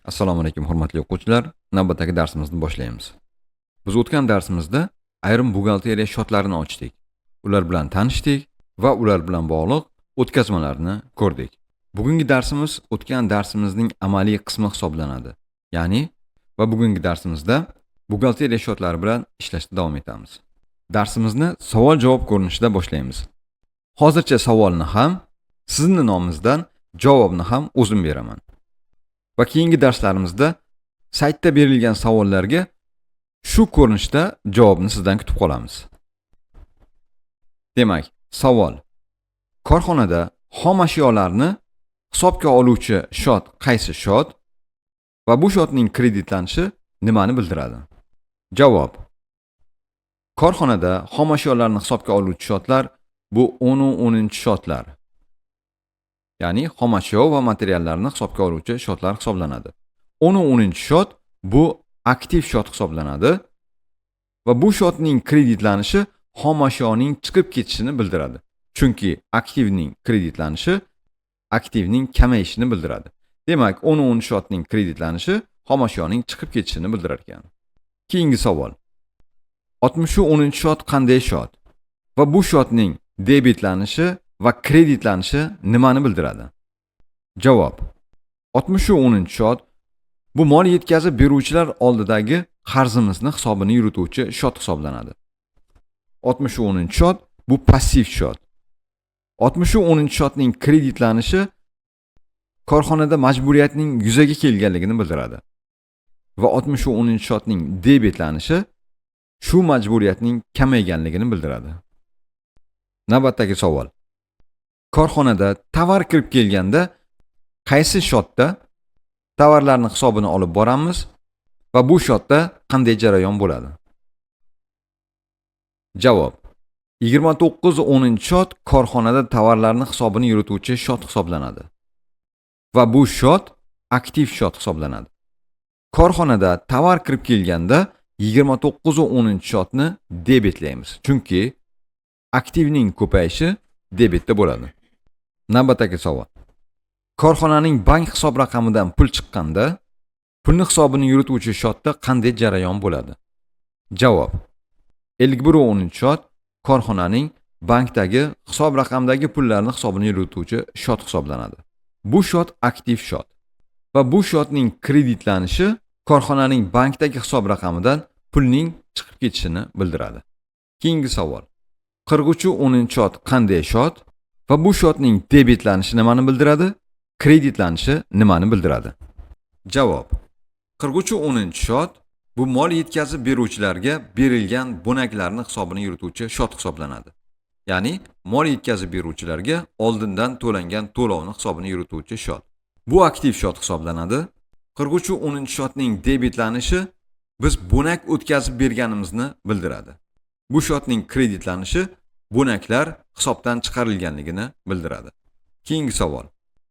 Assalomu alaykum hurmatli o'quvchilar. Navbatdagi darsimizni boshlaymiz. Biz o'tgan darsimizda ayrim buxgalteriya shotlarini ochdik. Ular bilan tanishdik va ular bilan bog'liq o'tkazmalarni ko'rdik. Bugungi darsimiz o'tgan darsimizning amaliy qismi hisoblanadi. Ya'ni va bugungi darsimizda buxgalteriya shotlari bilan ishlashda davom etamiz. Darsimizni savol-javob ko'rinishida boshlaymiz. Hozircha savolni ham, sizning nomingizdan javobni ham o'zim beraman. Va keyingi darslarimizda saytda berilgan savollarga shu ko'rinishda javobni sizdan kutib qolamiz. Demak, savol: korxonada xom ashyolarni hisobga oluvchi shot qaysi shot va bu shotning kreditlanishi nimani bildiradi? Javob: korxonada xom ashyolarni hisobga oluvchi shotlar bu 10 va 10-shotlar. Ya'ni xom ashyo va materiallarni hisobga oluvchi shotlar hisoblanadi. 10 va 10-shot bu aktiv shot hisoblanadi va bu shotning kreditlanishi xom ashyoning chiqib ketishini bildiradi. Chunki aktivning kreditlanishi aktivning kamayishini bildiradi. Demak, 10 va 10 shotning kreditlanishi xom ashyoning chiqib ketishini bildirar ekan. Keyingi savol: 60 va 10-shot qanday shot va bu shotning debitlanishi va kreditlanishi nimani bildiradi? Javob: 60 va 10-shot bu mol yetkazib beruvchilar oldidagi qarzimizni hisobini yurituvchi shot hisoblanadi. 60 va 10-shot bu passiv shot. 60 va 10-shotning kreditlanishi korxonada majburiyatning yuzaga kelganligini bildiradi. Va 60 va 10-shotning debitlanishi shu majburiyatning kamayganligini bildiradi. Navbatdagi savol: korxonada tovar kirib kelganda qaysi shotda tovarlarning hisobini olib boramiz va bu shotda qanday jarayon bo'ladi? Javob: 29 va 10-shot korxonada tovarlarning hisobini yurituvchi shot hisoblanadi va bu shot aktiv shot hisoblanadi. Korxonada tovar kirib kelganda 29 va 10-shotni debetlaymiz, chunki aktivning ko'payishi debetda bo'ladi. Navbatdagi savol: korxonaning bank hisob raqamidan pul chiqqanda pulni hisobini yurituvchi shotda qanday jarayon bo'ladi? Javob: 51 va 10-shot korxonaning bankdagi hisob raqamidagi pullarni hisobini yurituvchi shot hisoblanadi. Bu shot aktiv shot va bu shotning kreditlanishi korxonaning bankdagi hisob raqamidan pulning chiqib ketishini bildiradi. Keyingi savol: 43 va 10-shot qanday shot va bu shotning debitlanishi nimani bildiradi? Kreditlanishi nimani bildiradi? Javob: 43 va 10-shot bu mol yetkazib beruvchilarga berilgan bonaklarning hisobini yurituvchi shot hisoblanadi. Ya'ni mol yetkazib beruvchilarga oldindan to'langan to'lovning hisobini yurituvchi shot. Bu aktiv shot hisoblanadi. 43 va 10-shotning debitlanishi biz bonak o'tkazib berganimizni bildiradi. Bu shotning kreditlanishi bonaklar hisobdan chiqarilganligini bildiradi. Keyingi savol: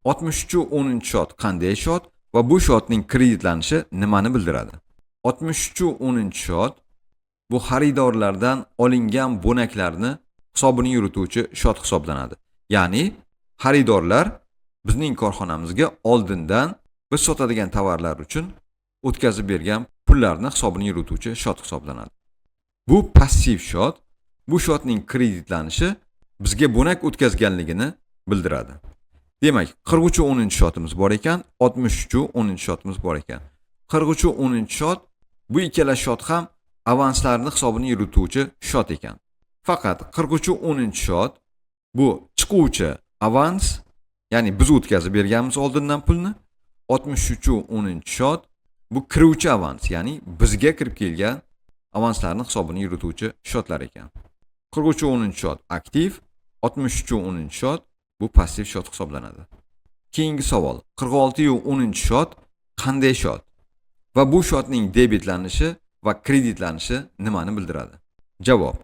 63 va 10-shot qanday shot va bu shotning kreditlanishi nimani bildiradi? 63 va 10-shot bu xaridorlardan olingan bonaklarni hisobini yurituvchi shot hisoblanadi. Ya'ni xaridorlar bizning korxonamizga oldindan biz sotadigan tovarlar uchun o'tkazib bergan pullarni hisobini yurituvchi shot hisoblanadi. Bu passiv shot. Bu shotning kreditlanishi bizga bonak o'tkazganligini bildiradi. Demak, 43 va 10-shotimiz bor ekan, 63 va 10-shotimiz bor ekan. 43 va 10-shot bu ikkala shot ham avanslarning hisobini yurituvchi shot ekan. Faqat 43 va 10-shot bu chiquvchi avans, ya'ni biz o'tkazib berganmiz oldindan pulni. 63 va 10-shot bu kiruvchi avans, ya'ni bizga kirib kelgan avanslarning hisobini yurituvchi shotlar ekan. 43 va 10-shot aktiv, 63 va 10-shot bu passiv shot hisoblanadi. Keyingi savol: 46 va 10-shot qanday shot va bu shotning debitlanishi va kreditlanishi nimani bildiradi? Javob: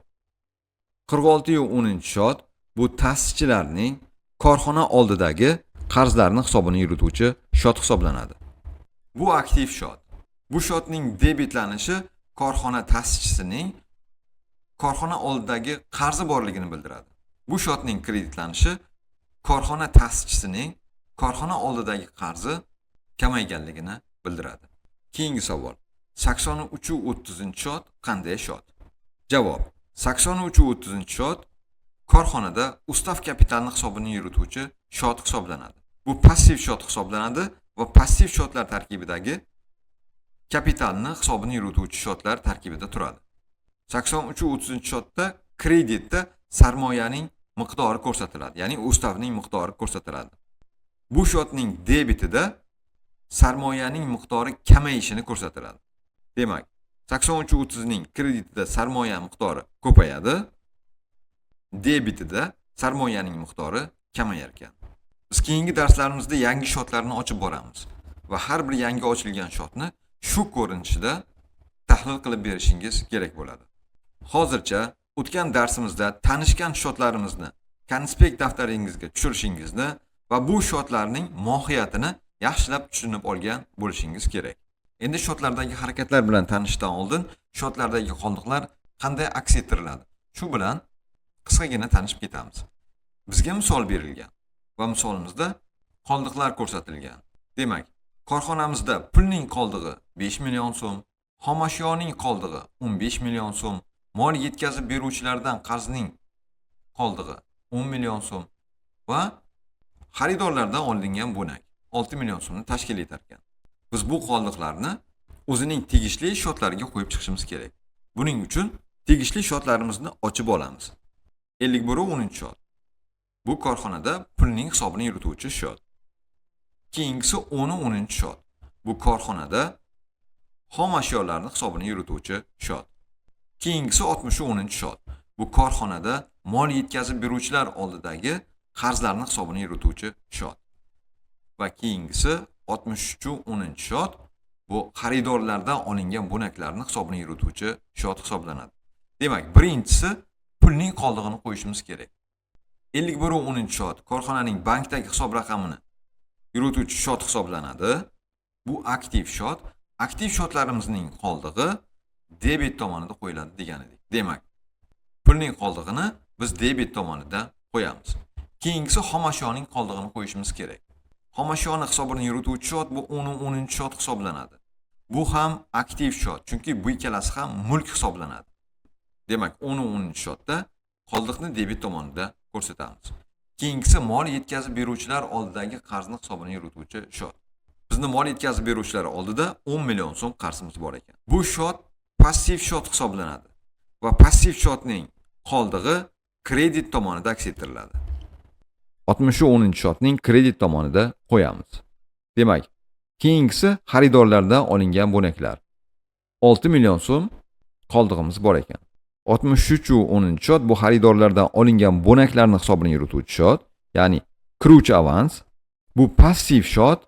46 va 10-shot bu ta'sischilarning korxona oldidagi qarzlarni hisobini yurituvchi shot hisoblanadi. Bu aktiv shot. Bu shotning debitlanishi korxona ta'sischisining korxona oldidagi qarzi borligini bildiradi. Bu shotning kreditlanishi korxona ta'sischisining korxona oldidagi qarzi kamayganligini bildiradi. Keyingi savol. 83-30 shot qanday shot? Javob. 83-30 shot korxonada ustav kapitalni hisobini yurituvchi shot hisoblanadi. Bu passiv shot hisoblanadi va passiv shotlar tarkibidagi kapitalni hisobini yurituvchi shotlar tarkibida turadi. 83-30 shotda kreditda sarmoyaning miqdori ko'rsatiladi, ya'ni ustavning miqdori ko'rsatiladi. Bu shotning debitida sarmoyaning miqdori kamayishini ko'rsatiladi. Demak, 83-30 ning kreditida sarmoya miqdori ko'payadi, debitida sarmoyaning miqdori kamayar ekan. Biz keyingi darslarimizda yangi shotlarni ochib boramiz va har bir yangi ochilgan shotni shu ko'rinishida tahlil qilib berishingiz kerak bo'ladi. Hozircha o'tgan darsimizda tanishgan shotlarimizni konspekt daftaringizga tushirishingizni va bu shotlarning mohiyatini yaxshilab tushunib olgan bo'lishingiz kerak. Endi shotlardagi harakatlar bilan tanishishdan oldin shotlardagi qoldiqlar qanday aks ettiriladi? Shu bilan qisqagina tanishib ketamiz. Bizga misol berilgan va misolimizda qoldiqlar ko'rsatilgan. Demak, korxonamizda pulning qoldig'i 5 million so'm, xomashyoning qoldig'i 15 million so'm, mol yetkazib beruvchilardan qarzning qoldig'i 10 million so'm va xaridorlardan olingan bo'nak 6 million so'mni tashkil etar ekan. Biz bu qoldiqlarni o'zining tegishli shotlariga qo'yib chiqishimiz kerak. Buning uchun tegishli shotlarimizni ochib olamiz. 51-10 shot. Bu korxonada pulning hisobini yurituvchi shot. Keyingisi 10-10 shot. Bu korxonada xom ashyolarning hisobini yurituvchi shot. Keyingisi 60-10 shot. Bu korxonada mol yetkazib beruvchilar oldidagi qarzlarning hisobini yurituvchi shot. Va keyingisi 63-10 shot. Bu xaridorlardan olingan bo'naklarning hisobini yurituvchi shot hisoblanadi. Demak, birinchisi pulning qoldig'ini qo'yishimiz kerak. 51-10 shot korxonaning bankdagi hisob raqamini yurituvchi shot hisoblanadi. Bu aktiv shot. Aktiv shotlarimizning qoldig'i debit tomonida qo'yiladi degan edik. Demak, pulning qoldig'ini biz debit tomonida qo'yamiz. Keyingisi xom ashyoning qoldig'ini qo'yishimiz kerak. Xom ashyoni hisobini yurituvchi shot bu 10-10 shot hisoblanadi. Bu ham aktiv shot, chunki bu ikkalasi ham mulk hisoblanadi. Demak, 10-10 shotda qoldiqni debit tomonida ko'rsatamiz. Keyingisi mol yetkazib beruvchilar oldidagi qarzni hisobini yurituvchi shot. Bizni mol yetkazib beruvchilar oldida 10 million so'm qarzimiz bor ekan. Bu shot passiv shot hisoblanadi va passiv shotning qoldig'i kredit tomonida aks ettiriladi. 60-10 shotning kredit tomonida qo'yamiz. Demak, keyingisi xaridorlardan olingan bo'naklar. 6 million so'm qoldig'imiz bor ekan. 63-10 shot bu xaridorlardan olingan bo'naklarning hisobini yurituvchi shot, ya'ni kiruvchi avans. Bu passiv shot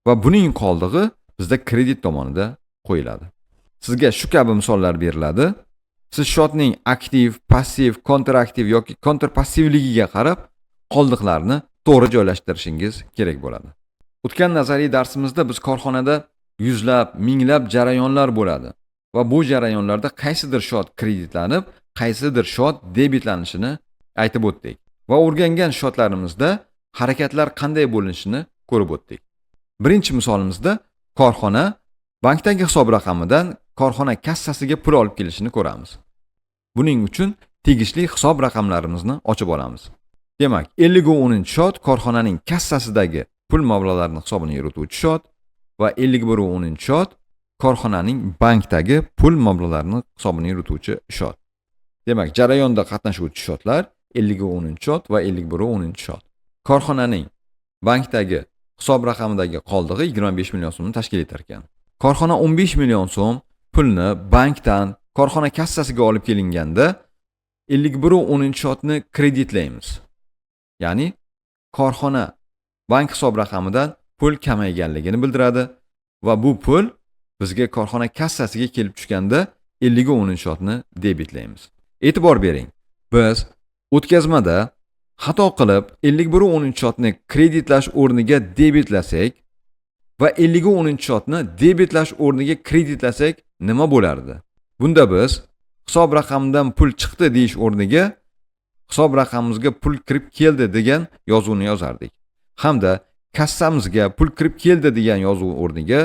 va buning qoldig'i bizda kredit tomonida qo'yiladi. Sizga shu kabi misollar beriladi. Siz shotning aktiv, passiv, kontraaktiv yoki kontrpassivligiga qarab qoldiqlarni to'g'ri joylashtirishingiz kerak bo'ladi. O'tgan nazariy darsimizda biz korxonada yuzlab, minglab jarayonlar bo'ladi va bu jarayonlarda qaysidir shot kreditlanib, qaysidir shot debitlanishini aytib o'tdik va o'rgangan shotlarimizda harakatlar qanday bo'linishini ko'rib o'tdik. Birinchi misolimizda korxona bankdagi hisob raqamidan korxona kassasiga pul olib kelishini ko'ramiz. Buning uchun tegishli hisob raqamlarimizni ochib olamiz. Demak, 50-10 shot korxonaning kassasidagi pul mablag'larining hisobini yurituvchi shot va 51-10 shot korxonaning bankdagi pul mablag'larining hisobini yurituvchi shot. Demak, jarayonda qatnashuvchi shotlar 50-10 shot va 51-10 shot. Korxonaning bankdagi hisob raqamidagi qoldig'i 25 million so'mni tashkil etar ekan. Korxona 15 million so'm pulni bankdan korxona kassasiga olib kelinganda 51-10 shotni kreditlaymiz. Ya'ni korxona bank hisob raqamidan pul kamayganligini bildiradi va bu pul bizga korxona kassasiga kelib tushganda 50-10 shotni debitlaymiz. E'tibor bering. Biz o'tkazmada xato qilib 51-10 shotni kreditlash o'rniga debitlasak va 50-10 shotni debitlash o'rniga kreditlasak nima bo'lardi? Bunda biz hisob raqamidan pul chiqdi deyish o'rniga hisob raqamimizga pul kirib keldi degan yozuvni yozardik. Hamda kassamizga pul kirib keldi degan yozuv o'rniga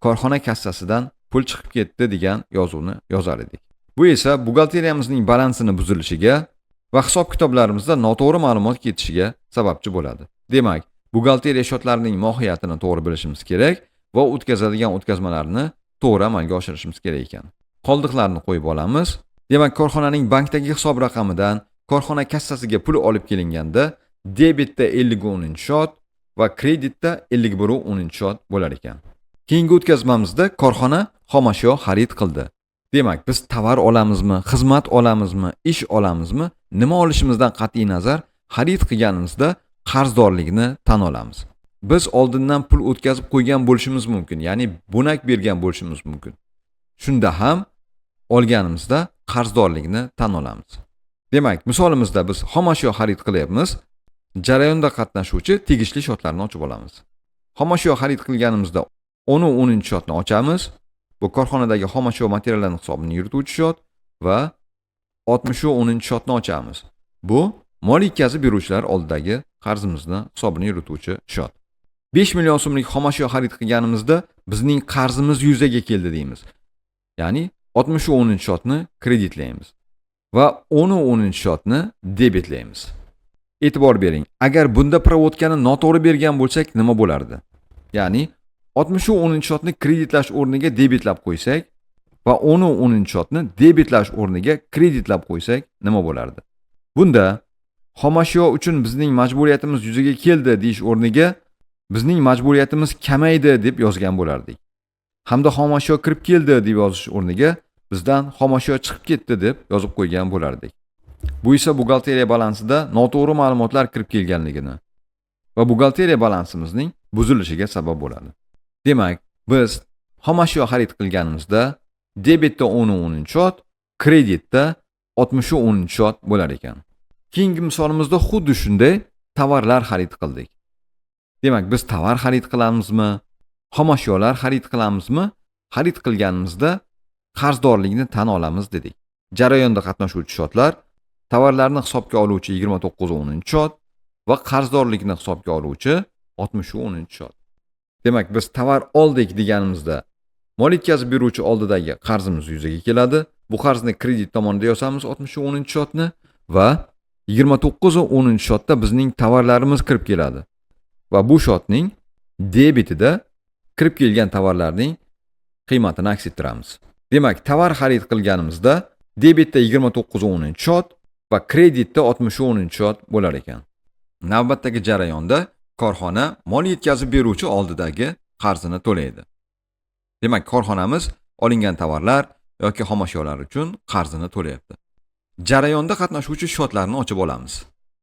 korxona kassasidan pul chiqib ketdi degan yozuvni yozar edik. Bu esa buxgalteriyamizning balansini buzilishiga va hisob-kitoblarimizda noto'g'ri ma'lumot ketishiga sababchi bo'ladi. Demak, buxgalteriya shotlarining mohiyatini to'g'ri bilishimiz kerak va o'tkazadigan o'tkazmalarni to'g'ri amalga oshirishimiz kerak ekan. Qoldiqlarni qo'yib olamiz. Demak, korxonaning bankdagi hisob raqamidan korxona kassasiga pul olib kelinganda debitda 50 shot va kreditda 51 shot bo'lar ekan. Keyingi o'tkazmamizda korxona xomashyo xarid qildi. Demak, biz tovar olamizmi, xizmat olamizmi, ish olamizmi, nima olishimizdan qat'iy nazar xarid qilganimizda qarzdorlikni tan olamiz. Biz oldindan pul o'tkazib qo'ygan bo'lishimiz mumkin, ya'ni bunak bergan bo'lishimiz mumkin. Shunda ham olganimizda qarzdorlikni tan olamiz. Demak, misolimizda biz xomashyo xarid qilyapmiz. Jarayonda qatnashuvchi tegishli shotlarni ochib olamiz. Xomashyo xarid qilganimizda 10 shotni ochamiz. Bu korxonadagi xomashyo materiallarning hisobini yurituvchi shot va 60 shotni ochamiz. Bu mol yetkazib beruvchilar oldidagi qarzimizni hisobini yurituvchi shot. 5 million so'mlik xomashyo xarid qilganimizda bizning qarzimiz yuzaga keldi deymiz. Ya'ni 60 shotni kreditlaymiz va 10 shotni debitlaymiz. E'tibor bering, agar bunda provodkani noto'g'ri bergan bo'lsak nima bo'lardi? Ya'ni 60 shotni kreditlash o'rniga debitlab qo'ysak va 10 shotni debitlash o'rniga kreditlab qo'ysak nima bo'lardi? Bunda xomashyo uchun bizning majburiyatimiz yuzaga keldi deyish o'rniga bizning majburiyatimiz kamaydi deb yozgan bo'lardik. Hamda xomashyo kirib keldi deb yozish o'rniga bizdan xomashyo chiqib ketdi deb yozib qo'ygan bo'lardik. Bu esa buxgalteriya balansida noto'g'ri ma'lumotlar kirib kelganligini va buxgalteriya balansimizning buzilishiga sabab bo'ladi. Demak, biz xomashyo xarid qilganimizda debitda 10 shot, kreditda 60 shot bo'lar ekan. Keyingi misolimizda xuddi shunday tovarlar xarid qildik. Demak, biz tovar xarid qilamizmi, xomashyolar xarid qilamizmi? Xarid qilganimizda qarzdorlikni tan olamiz dedik. Jarayonda qatnashuvchi shotlar tovarlarni hisobga oluvchi 29 shot va qarzdorlikni hisobga oluvchi 60 shot. Demak, biz tovar oldik deganimizda mol yetkazib beruvchi oldidagi qarzimiz yuzaga keladi. Bu qarzni kredit tomonida yozamiz 60 shotni va 29 shotda bizning tovarlarimiz kirib keladi. Va bu shotning debitida kirib kelgan tovarlarning qiymatini aks ettiramiz. Demak, tovar xarid qilganimizda debitda 29 shot va kreditda 60 shot bo'lar ekan. Navbatdagi jarayonda korxona mol yetkazib beruvchi oldidagi qarzini to'laydi. Demak, korxonamiz olingan tovarlar yoki xomashyolar uchun qarzini to'layapti. Jarayonda qatnashuvchi shotlarni ochib olamiz.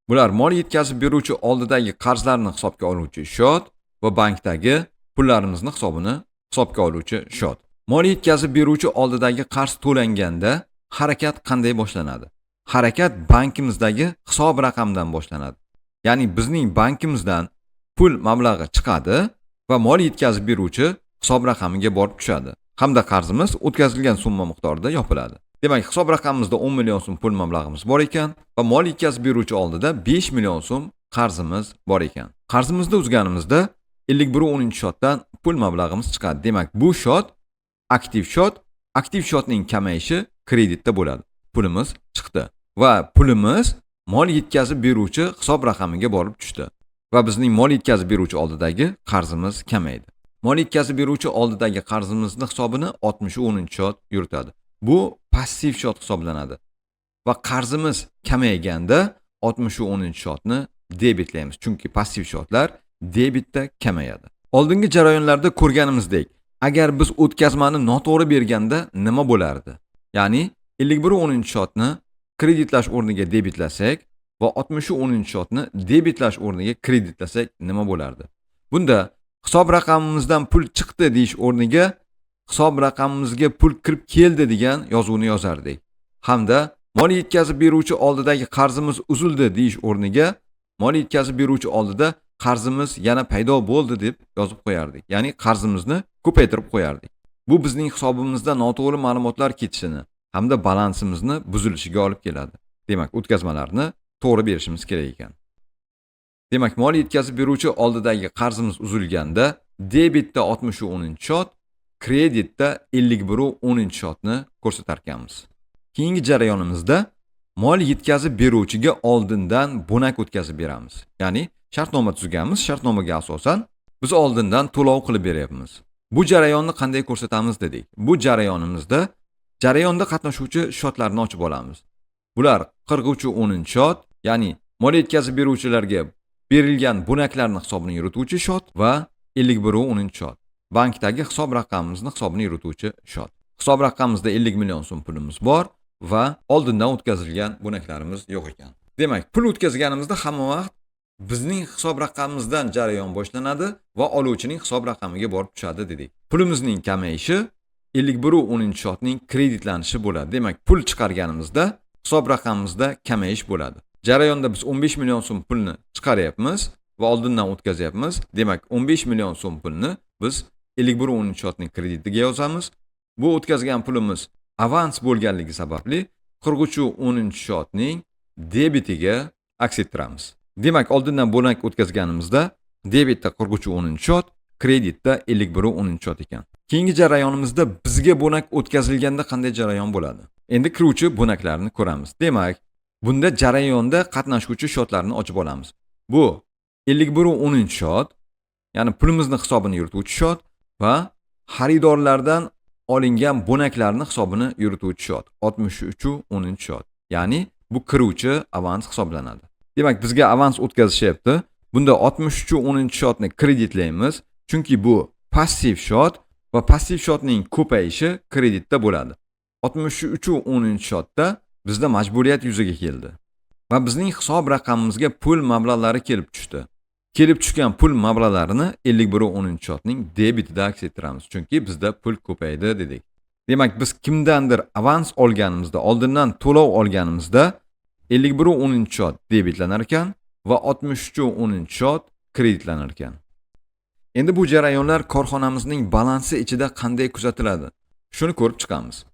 Bular mol yetkazib beruvchi oldidagi qarzlarni hisobga oluvchi shot va bankdagi pullarimizni hisobga oluvchi shot. Mol yetkazib beruvchi oldidagi qarz to'langanda harakat qanday boshlanadi? Harakat bankimizdagi hisob raqamdan boshlanadi. Ya'ni bizning bankimizdan pul mablag'i chiqadi va mol yetkazib beruvchi hisob raqamiga borib tushadi. Hamda qarzimiz o'tkazilgan summa miqdorida yopiladi. Demak, hisob raqamimizda 10 million so'm pul mablag'imiz bor ekan va mol yetkazib beruvchi oldida 5 million so'm qarzimiz bor ekan. Qarzimizni uzganimizda 51 shotdan pul mablag'imiz chiqadi. Demak, bu shot aktiv shot, aktiv shotning kamayishi kreditda bo'ladi. Pulimiz chiqdi va pulimiz mol yetkazib beruvchi hisob raqamiga borib tushdi va bizning mol yetkazib beruvchi oldidagi qarzimiz kamaydi. Mol yetkazib beruvchi oldidagi qarzimizni hisobini 60 shot yuritadi. Bu passiv shot hisoblanadi va qarzimiz kamayganda 60 shotni debitlaymiz, chunki passiv shotlar debitda kamayadi. Oldingi jarayonlarda ko'rganimizdek, agar biz o'tkazmani noto'g'ri berganda nima bo'lardi? Ya'ni 51 shotni kreditlash o'rniga debitlasak va 60 shotni debitlash o'rniga kreditlasak nima bo'lardi? Bunda hisob raqamimizdan pul chiqdi deyish o'rniga hisob raqamimizga pul kirib keldi degan yozuvni yozardik. Hamda mol yetkazib beruvchi oldidagi qarzimiz uzildi deyish o'rniga mol yetkazib beruvchi oldida qarzimiz yana paydo bo'ldi deb yozib qo'yardik. Ya'ni qarzimizni ko'paytirib qo'yardik. Bu bizning hisobimizda noto'g'ri ma'lumotlar ketishini hamda balansimizni buzilishiga olib keladi. Demak, o'tkazmalarni to'g'ri berishimiz kerak ekan. Demak, mol yetkazib beruvchi oldidagi qarzimiz uzilganda debitda 60 shot kreditda 51.10 shotni ko'rsatar ekanmiz. Keyingi jarayonimizda mol yetkazib beruvchiga oldindan bonak o'tkazib beramiz. Ya'ni shartnoma tuzganmiz, shartnomaga asosan biz oldindan to'lov qilib beryapmiz. Bu jarayonni qanday ko'rsatamiz dedik. Bu jarayonimizda jarayonda qatnashuvchi shotlarni ochib olamiz. Bular 43.10 shot, ya'ni mol yetkazib beruvchilarga berilgan bonaklarning hisobini yurituvchi shot va 51.10 shot. Bankdagi hisob raqamimizning hisobini yurituvchi shot. Hisob raqamimizda 50 million so'm pulimiz bor va oldindan o'tkazilgan bonaklarimiz yo'q ekan. Demak, pul o'tkazganimizda hamma vaqt bizning hisob raqamimizdan jarayon boshlanadi va oluvchining hisob raqamiga borib tushadi dedik. Pulimizning kamayishi 51.10 shotning kreditlanishi bo'ladi. Demak, pul chiqarganimizda hisob raqamimizda kamayish bo'ladi. Jarayonda biz 15 million so'm pulni chiqaryapmiz va oldindan o'tkazyapmiz. Demak, 15 million so'm pulni biz 51.10 shotning kreditiga yozamiz. Bu o'tkazgan pulimiz avans bo'lganligi sababli 43.10 shotning debitiga aks ettiramiz. Demak, oldindan bonak o'tkazganimizda debitda 43.10 shot, kreditda 51.10 shot ekan. Keyingi jarayonimizda bizga bonak o'tkazilganda qanday jarayon bo'ladi? Endi kiruvchi bonaklarni ko'ramiz. Demak, bunda jarayonda qatnashuvchi shotlarni ochib olamiz. Bu 51.10 shot, ya'ni pulimizning hisobini yurituvchi shot va xaridorlardan olingan bonaklarning hisobini yurituvchi shot 63.10 shot. Ya'ni bu kiruvchi avans hisoblanadi. Demak, bizga avans o'tkazishyapti. Bunda 63.10 shotni kreditlaymiz, chunki bu passiv shot va passiv shotning ko'payishi kreditda bo'ladi. 63.10 shotda bizda majburiyat yuzaga keldi va bizning hisob raqamimizga pul mablag'lari kelib tushdi. Kelib tushgan pul mablag'larini 51.10 shotning debitida aks ettiramiz, chunki bizda pul ko'paydi dedik. Demak, biz kimdandir avans olganimizda, oldindan to'lov olganimizda 51.10 shot debitlanar ekan va 63.10 shot kreditlanar ekan. Endi bu jarayonlar korxonamizning balansi ichida qanday kuzatiladi? Shuni ko'rib chiqamiz.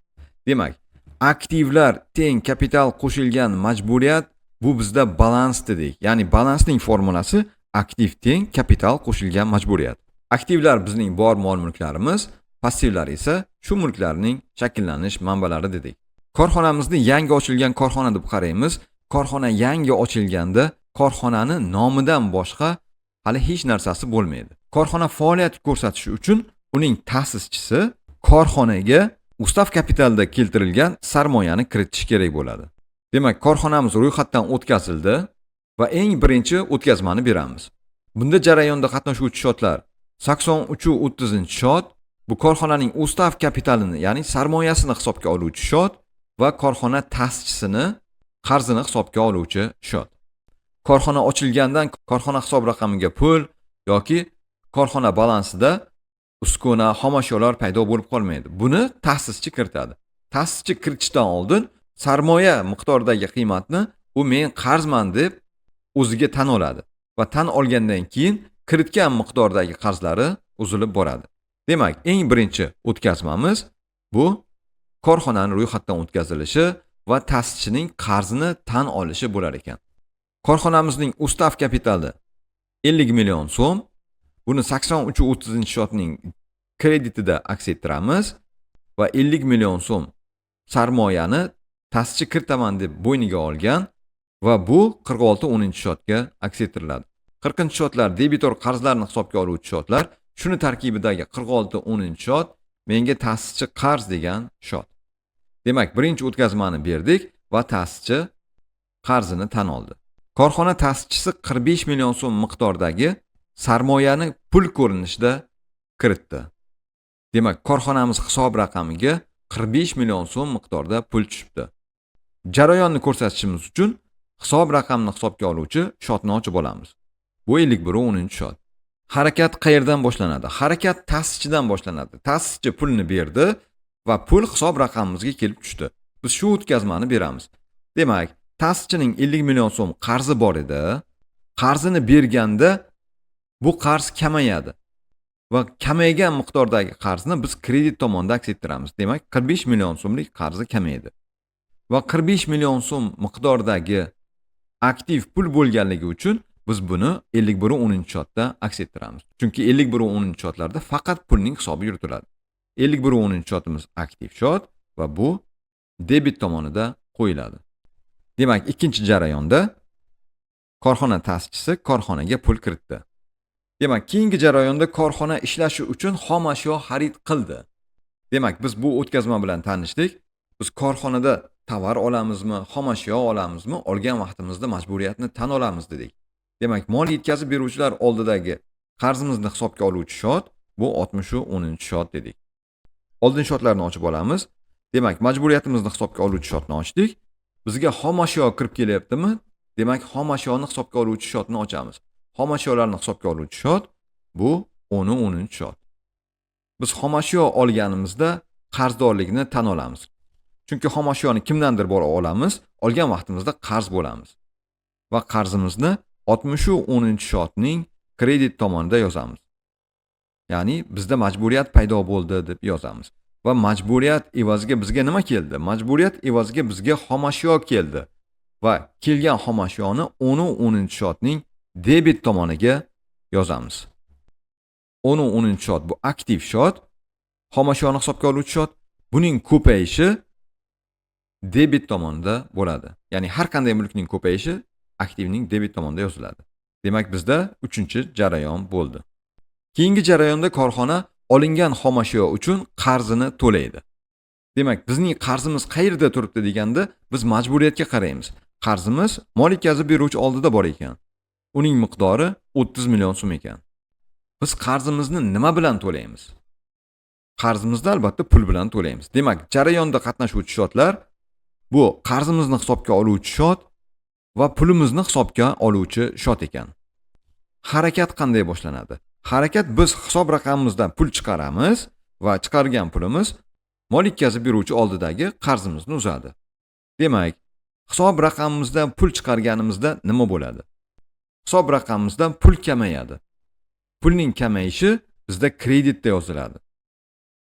Demak, aktivlar teng kapital qo'shilgan majburiyat bu bizda balans dedik. Ya'ni balansning formulasi aktiv teng kapital qo'shilgan majburiyat. Aktivlar bizning bor mol-mulklarimiz, passivlar esa shu mulklarning shakllanish manbalari dedik. Korxonamizni yangi ochilgan korxona deb qaraymiz. Korxona yangi ochilganda korxonani nomidan boshqa hali hech narsasi bo'lmaydi. Korxona faoliyat ko'rsatishi uchun uning ta'sischisi korxonaga ustav kapitalda keltirilgan sarmoyani kiritish kerak bo'ladi. Demak, korxonamiz ro'yxatdan o'tkazildi va eng birinchi o'tkazmani beramiz. Bunda jarayonda qatnashuvchi shotlar 83.30 shot, bu korxonaning ustav kapitalini, ya'ni sarmoyasini hisobga oluvchi shot va korxona ta'sischisini qarzini hisobga oluvchi shot. Korxona ochilgandan korxona hisob raqamiga pul yoki korxona balansida uskuna, xomashyolar paydo bo'lib qolmaydi. Buni ta'sischi kiritadi. Ta'sischi kiritishdan oldin sarmoya miqdoridagi qiymatni u men qarzman deb o'ziga tan oladi va tan olgandan keyin kiritgan miqdordagi qarzlari uzilib boradi. Demak, eng birinchi o'tkazmamiz bu korxonaning ro'yxatdan o'tkazilishi va ta'sischining qarzini tan olishi bo'lar ekan. Korxonamizning ustav kapitali 50 million so'm. Buni 83.30 shotning kreditida aks ettiramiz va 50 million so'm sarmoyani ta'sischi kiritaman deb bo'yniga olgan va bu 46.10 shotga aks ettiriladi. 40 shotlar debitor qarzlarni hisobga oluvchi shotlar, shuni tarkibidagi 46.10 shot menga ta'sischi qarz degan shot. Demak, birinchi o'tkazmani berdik va ta'sischi qarzini tan oldi. Korxona ta'sischisi 45 million so'm miqdordagi sarmoyani pul ko'rinishida kiritdi. Demak, korxonamiz hisob raqamiga 45 million so'm miqdorda pul tushibdi. Jarayonni ko'rsatishimiz uchun hisob raqamini hisobga oluvchi shotni ochib olamiz. Bu 51.10 shot. Harakat qayerdan boshlanadi? Harakat ta'sischidan boshlanadi. Ta'sischi pulni berdi va pul hisob raqamimizga kelib tushdi. Biz shu o'tkazmani beramiz. Demak, ta'sischining 50 million so'm qarzi bor edi. Qarzini berganda bu qarz kamayadi va kamaygan miqdordagi qarzni biz kredit tomonda aks ettiramiz. Demak, 45 million so'mlik qarzi kamaydi. Va 45 million so'm miqdordagi aktiv pul bo'lganligi uchun biz buni 51.10 shotda aks ettiramiz. Chunki 51.10 shotlarda faqat pulning hisobi yuritiladi. 51,10 shotimiz aktiv shot va bu debit tomonida qo'yiladi. Demak, ikkinchi jarayonda korxona ta'sischisi korxonaga pul kiritdi. Demak, keyingi jarayonda korxona ishlashi uchun xom ashyo xarid qildi. Demak, biz bu o'tkazma bilan tanishdik. Biz korxonada tovar olamizmi, xom ashyo olamizmi, olgan vaqtimizda majburiyatni tan olamiz dedik. Demak, mol yetkazib beruvchilar oldidagi qarzimizni hisobga oluvchi shot bu 60-10 shot dedik. Oldin shotlarni ochib olamiz. Demak, majburiyatimizni hisobga oluvchi shotni ochdik. Bizga xom ashyo kirib kelyaptimi? Demak, xom ashyoni hisobga oluvchi shotni ochamiz. Xom ashyolarni hisobga oluvchi shot bu 10-10 shot. Biz xom ashyo olganimizda qarzdorlikni tan olamiz. Chunki xom ashyoni kimdandir bora olamiz, olgan vaqtimizda qarz bo'lamiz. Va qarzimizni 60-10 shotning kredit tomonida yozamiz. Ya'ni bizda majburiyat paydo bo'ldi deb yozamiz. Va majburiyat evaziga bizga nima keldi? Majburiyat evaziga bizga xom ashyo keldi. Va kelgan xom ashyoni 10-10 shotning debit tomoniga yozamiz. 10-10 shot bu aktiv shot, xom ashyoni hisobga oluvchi shot. Buning ko'payishi debit tomonida bo'ladi. Ya'ni har qanday mulkning ko'payishi aktivning debit tomonida yoziladi. Demak, bizda 3-jarayon bo'ldi. Keyingi jarayonda korxona olingan xom ashyo uchun qarzini to'laydi. Demak, bizning qarzimiz qayerda turibdi deganda, biz majburiyatga qaraymiz. Qarzimiz mol yetkazib beruvchi oldida bor ekan. Uning miqdori 30 million so'm ekan. Biz qarzimizni nima bilan to'laymiz? Qarzimizni albatta pul bilan to'laymiz. Demak, jarayonda qatnashuvchi shotlar bu qarzimizni hisobga oluvchi shot va pulimizni hisobga oluvchi shot ekan. Harakat qanday boshlanadi? Harakat biz hisob raqamimizdan pul chiqaramiz va chiqargan pulimiz mol yetkazib beruvchi oldidagi qarzimizni uzadi. Demak, hisob raqamimizdan pul chiqarganimizda nima bo'ladi? Hisob raqamimizdan pul kamayadi. Pulning kamayishi bizda kreditda yoziladi.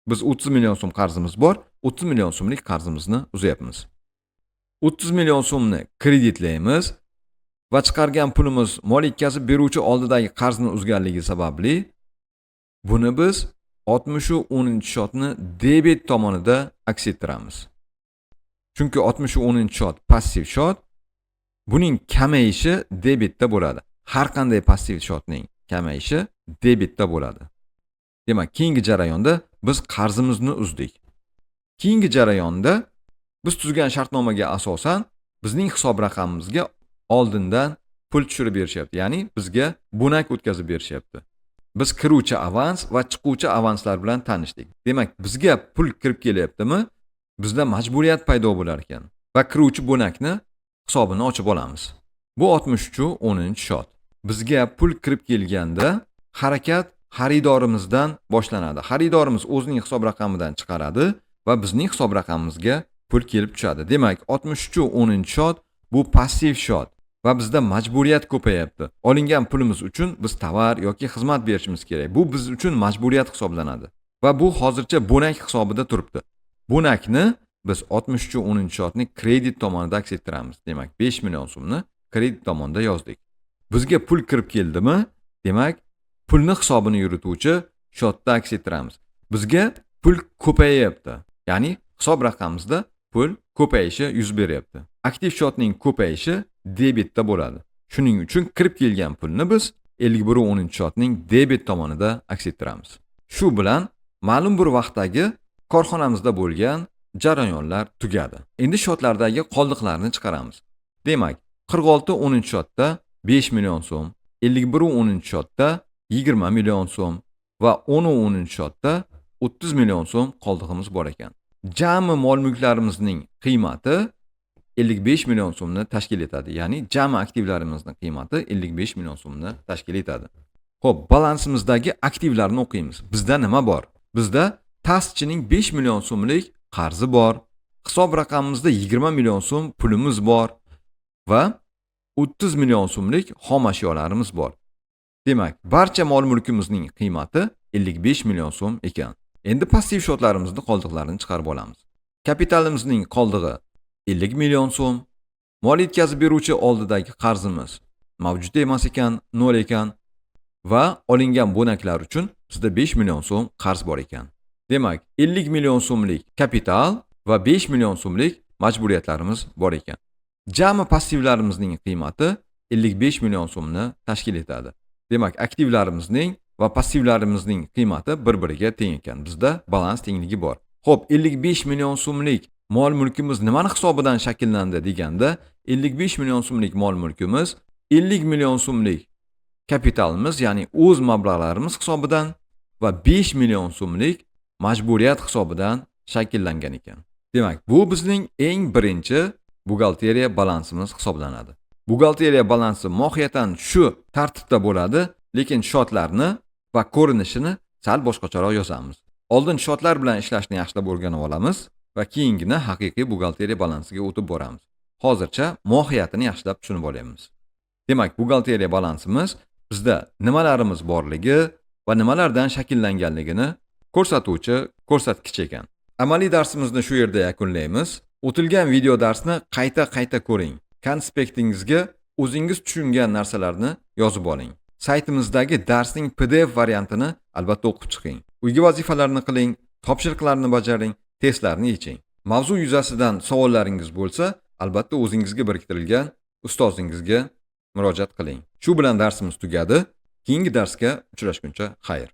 Biz 30 million so'm qarzimiz bor, 30 million so'mlik qarzimizni uzyapmiz. 30 million so'mni kreditlaymiz va chiqargan pulimiz mol yetkazib beruvchi oldidagi qarzni uzganligi sababli buni biz 60-10 shotni debit tomonida aks ettiramiz. Chunki 60-10 shot passiv shot, buning kamayishi debitda bo'ladi. Har qanday passiv shotning kamayishi debitda bo'ladi. Demak, keyingi jarayonda biz qarzimizni uzdik. Keyingi jarayonda biz tuzgan shartnomaga asosan bizning hisob raqamimizga oldindan pul tushirib berishyapti. Ya'ni bizga bonak o'tkazib berishyapti. Biz kiruvchi avans va chiquvchi avanslar bilan tanishdik. Demak, bizga pul kirib kelyaptimi? Bizda majburiyat paydo bo'lar ekan va kiruvchi bonakni hisobini ochib olamiz. Bu 63-10 shot. Bizga pul kirib kelganda harakat xaridorimizdan boshlanadi. Xaridorimiz o'zining hisob raqamidan chiqaradi va bizning hisob raqamimizga pul kelib tushadi. Demak, 63-10 shot bu passiv shot va bizda majburiyat ko'payapti. Olingan pulimiz uchun biz tovar yoki xizmat berishimiz kerak. Bu biz uchun majburiyat hisoblanadi va bu hozircha bonak hisobida turibdi. Bonakni biz 63-10 shotni kredit tomonida aks ettiramiz. Demak, 5 million so'mni kredit tomonida yozdik. Bizga pul kirib keldimi? Demak, pulni hisobini yurituvchi shotda aks ettiramiz. Bizga pul ko'payapti. Ya'ni hisob raqamimizda pul ko'payishi yuz beryapti. Aktiv shotning ko'payishi debitda bo'ladi. Shuning uchun kirib kelgan pulni biz 51-10 shotning debit tomonida aks ettiramiz. Shu bilan ma'lum bir vaqtdagi korxonamizda bo'lgan jarayonlar tugadi. Endi shotlardagi qoldiqlarni chiqaramiz. Demak, 46-10 shotda 5 million so'm, 51-10 shotda 20 million so'm va 10-10 shotda 30 million so'm qoldig'imiz bor ekan. Jami mol-mulklarimizning qiymati 55 million so'mni tashkil etadi. Ya'ni jami aktivlarimizning qiymati 55 million so'mni tashkil etadi. Xo'p, balansimizdagi aktivlarni o'qiymiz. Bizda nima bor? Bizda ta'sischining 5 million so'mlik qarzi bor. Hisob raqamimizda 20 million so'm pulimiz bor va 30 million so'mlik xom ashyolarimiz bor. Demak, barcha mol-mulkimizning qiymati 55 million so'm ekan. Endi passiv shotlarimizning qoldiqlarini chiqarib olamiz. Kapitalimizning qoldig'i 50 million so'm. Mol yetkazib beruvchi oldidagi qarzimiz mavjud emas ekan, 0 ekan va olingan bonaklar uchun bizda 5 million so'm qarz bor ekan. Demak, 50 million so'mlik kapital va 5 million so'mlik majburiyatlarimiz bor ekan. Jami passivlarimizning qiymati 55 million so'mni tashkil etadi. Demak, aktivlarimizning va passivlarimizning qiymati bir-biriga teng ekan. Bizda balans tengligi bor. Xo'p, 55 million so'mlik mol mulkimiz nimani hisobidan shakllandi deganda, 55 million so'mlik mol mulkimiz 50 million so'mlik kapitalimiz, ya'ni o'z mablag'larimiz hisobidan va 5 million so'mlik majburiyat hisobidan shakllangan ekan. Demak, bu bizning eng birinchi buxgalteriya balansimiz hisoblanadi. Buxgalteriya balansi mohiyatan shu tartibda bo'ladi, lekin shotlarni va ko'rinishini sal boshqacharoq yozamiz. Oldin shotlar bilan ishlashni yaxshilab o'rganib olamiz va keyingina haqiqiy buxgalteriya balansiga o'tib boramiz. Hozircha mohiyatini yaxshilab tushunib olamiz. Demak, buxgalteriya balansimiz bizda nimalarimiz borligi va nimalardan shakllanganligini ko'rsatuvchi ko'rsatkich ekan. Amaliy darsimizni shu yerda yakunlaymiz. O'tilgan video darsni qayta ko'ring. Konspektingizga o'zingiz tushungan narsalarni yozib oling. Saytimizdagi darsning PDF variantini albatta o'qib chiqing. Uyga vazifalarni qiling, topshiriqlarni bajaring, testlarni yeching. Mavzu yuzasidan savollaringiz bo'lsa, albatta o'zingizga biriktirilgan ustozingizga murojaat qiling. Shu bilan darsimiz tugadi. Keyingi darsga uchrashguncha xayr.